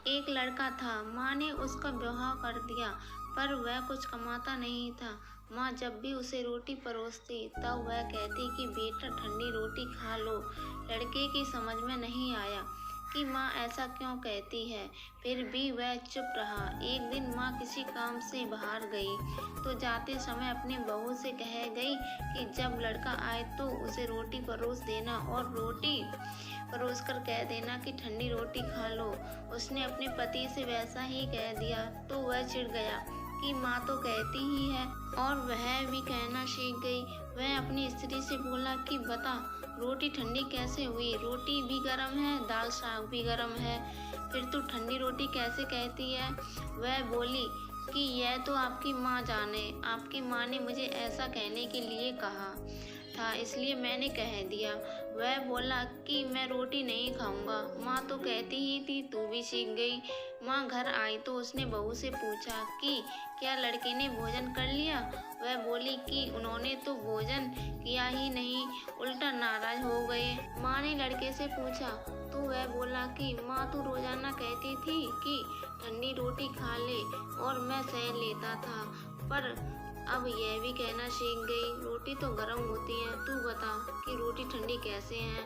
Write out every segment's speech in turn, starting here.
एक लड़का था, माँ ने उसका ब्याह कर दिया, पर वह कुछ कमाता नहीं था। माँ जब भी उसे रोटी परोसती तब वह कहती कि बेटा ठंडी रोटी खा लो। लड़के की समझ में नहीं आया कि माँ ऐसा क्यों कहती है, फिर भी वह चुप रहा। एक दिन माँ किसी काम से बाहर गई तो जाते समय अपनी बहू से कह गई कि जब लड़का आए तो उसे रोटी परोस देना और रोटी परोस कर कह देना कि ठंडी रोटी खा लो। उसने अपने पति से वैसा ही कह दिया तो वह चिढ़ गया कि माँ तो कहती ही है, और वह भी कहना सीख गई। वह अपनी स्त्री से बोला कि बता रोटी ठंडी कैसे हुई, रोटी भी गर्म है, दाल साग भी गर्म है, फिर तू ठंडी रोटी कैसे कहती है। वह बोली कि यह तो आपकी माँ जाने, आपकी माँ ने मुझे ऐसा कहने के लिए कहा था, इसलिए मैंने कह दिया। वह बोला कि मैं रोटी नहीं खाऊंगा, माँ तो कहती ही थी, तू भी सीख गई। माँ घर आई तो उसने बहू से पूछा कि क्या लड़के ने भोजन कर लिया। वह बोली कि उन्होंने तो भोजन किया ही नहीं, उल्टा नाराज हो गए। माँ ने लड़के से पूछा तो वह बोला कि माँ तो रोजाना कहती थी कि ठंडी रोटी खा ले और मैं सह लेता था, पर अब यह भी कहना सीख गई, रोटी तो गर्म होती है, तू बता कि रोटी ठंडी कैसे है।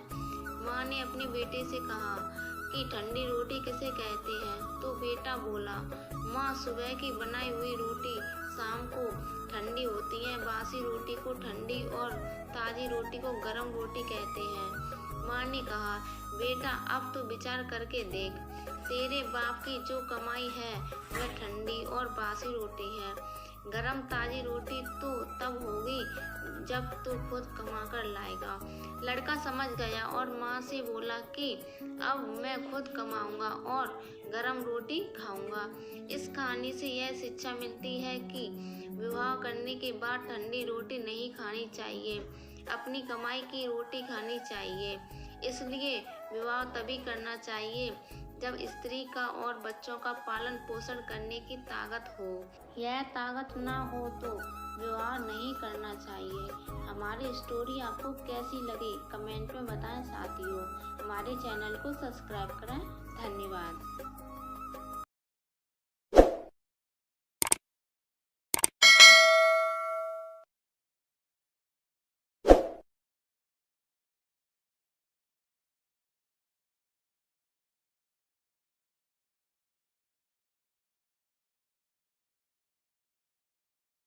माँ ने अपने बेटे से कहा कि ठंडी रोटी किसे कहते हैं, तो बेटा बोला, माँ सुबह की बनाई हुई रोटी शाम को ठंडी होती है, बासी रोटी को ठंडी और ताज़ी रोटी को गर्म रोटी कहते हैं। माँ ने कहा, बेटा अब तो विचार करके देख, तेरे बाप की जो कमाई है वह ठंडी और बासी रोटी है, गरम ताज़ी रोटी तो तब होगी जब तू खुद कमा कर लाएगा। लड़का समझ गया और माँ से बोला कि अब मैं खुद कमाऊंगा और गरम रोटी खाऊंगा। इस कहानी से यह शिक्षा मिलती है कि विवाह करने के बाद ठंडी रोटी नहीं खानी चाहिए, अपनी कमाई की रोटी खानी चाहिए। इसलिए विवाह तभी करना चाहिए जब स्त्री का और बच्चों का पालन पोषण करने की ताकत हो। यह ताकत ना हो तो विवाह नहीं करना चाहिए। हमारी स्टोरी आपको कैसी लगी कमेंट में बताएं साथियों। हमारे चैनल को सब्सक्राइब करें। धन्यवाद।